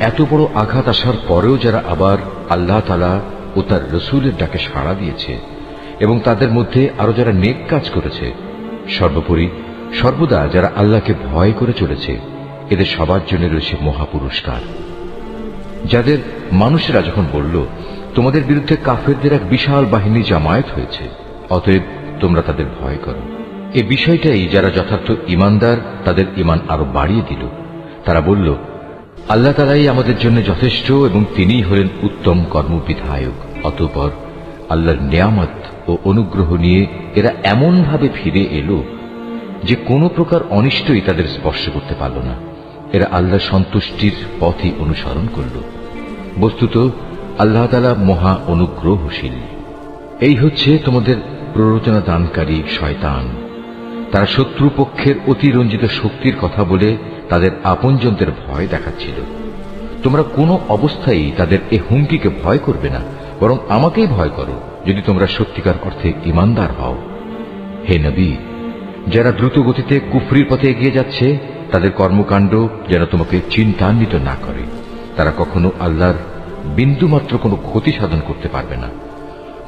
এত বড় আঘাত আসার পরেও যারা আবার আল্লাহ তাআলা ও তার রসুলের ডাকে সাড়া দিয়েছে এবং তাদের মধ্যে আরো যারা নেক কাজ করেছে, সর্বোপরি সর্বদা যারা আল্লাহকে ভয় করে চলেছে, এদের সবার জন্য রয়েছে মহাপুরস্কার। যাদের মানুষেরা যখন বলল, তোমাদের বিরুদ্ধে কাফেরদের এক বিশাল বাহিনী জামায়াত হয়েছে, অতএব তোমরা তাদের ভয় করো, এই বিষয়টাই যারা যথার্থ ঈমানদার তাদের ঈমান আরো বাড়িয়ে দিল। তারা বলল, আল্লাহ তাআলাই আমাদের জন্য যথেষ্ট এবং তিনিই হলেন উত্তম কর্মবিধায়ক। অতঃপর আল্লাহর নিয়ামত ও অনুগ্রহ নিয়ে এরা এমন ভাবে ফিরে এলো যে কোনো প্রকার অনিষ্টই তাদের স্পর্শ করতে পারল না। এরা আল্লাহর সন্তুষ্টির পথই অনুসরণ করল। বস্তুত আল্লাহ তাআলা মহা অনুগ্রহশীল। এই হচ্ছে তোমাদের প্ররোচনা দানকারী শয়তান। তারা শত্রুপক্ষের অতিরঞ্জিত শক্তির কথা বলে তাদের আপনজনদের ভয় দেখাচ্ছিল। তোমরা কোনো অবস্থায় তাদের এ হুমকিকে ভয় করবে না, বরং আমাকেই ভয় করো যদি তোমরা সত্যিকার অর্থে ঈমানদার হও। হে নবী, যারা দ্রুত গতিতে কুফরির পথে এগিয়ে যাচ্ছে তাদের কর্মকাণ্ড যেন তোমাকে চিন্তান্বিত না করে। তারা কখনো আল্লাহর বিন্দুমাত্র কোনো ক্ষতি সাধন করতে পারবে না।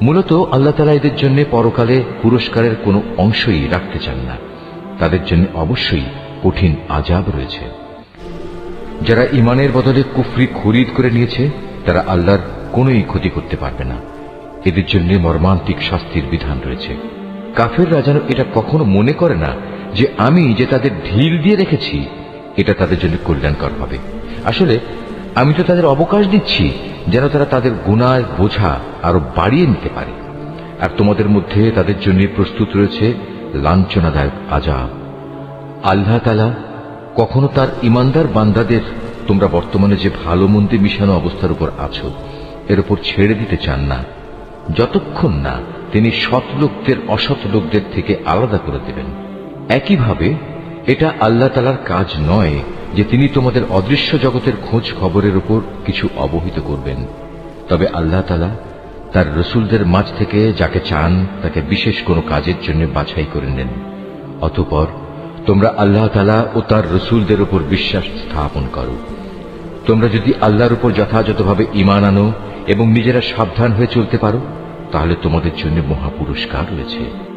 মূলত আল্লাহ তাআলা এদের জন্য পরকালে পুরস্কারের কোনো অংশই রাখতে চান না। তাদের জন্য অবশ্যই কঠিন আযাব রয়েছে। যারা ঈমানের বদলে কুফরি খরিদ করে নিয়েছে তারা আল্লাহর কোনোই ক্ষতি করতে পারবে না। এদের জন্য মর্মান্তিক শাস্তির বিধান রয়েছে। কাফেররা যেন এটা কখনো মনে করে না যে আমি যে তাদের ঢিল দিয়ে রেখেছি এটা তাদের জন্য কল্যাণকর হবে। আসলে আমি তো তাদের অবকাশ দিচ্ছি যেন তারা তাদের গুনাহের বোঝা আরো বাড়িয়ে নিতে পারে। আর তোমাদের মধ্যে তাদের জন্য প্রস্তুত রয়েছে লাঞ্ছনাদায়ক আযাব। আল্লাহ তাআলা কখনো তার ঈমানদার বান্দাদের তোমরা বর্তমানে যে ভালো মন্দে মিশানো অবস্থার উপর আছো এর উপর ছেড়ে দিতে চান না, যতক্ষণ না তিনি সৎ লোকদের অসৎ লোকদের থেকে আলাদা করে দেবেন। একইভাবে এটা আল্লাহ তাআলার কাজ নয় যে তিনি তোমাদের অদৃশ্য জগতের খোঁজ খবরের উপর কিছু অবহিত করবেন। তবে আল্লাহ তাআলা তার রসুলদের মাঝ থেকে যাকে চান তাকে বিশেষ কোনো কাজের জন্য বাছাই করে নেন। অতঃপর তোমরা আল্লাহ তাআলা ও তার রসুলদের উপর বিশ্বাস স্থাপন করো। তোমরা যদি আল্লাহর উপর যথাযথভাবে ঈমান আনো এবং নিজেরা সাবধান হয়ে চলতে পারো তাহলে তোমাদের জন্য মহাপুরস্কার রয়েছে।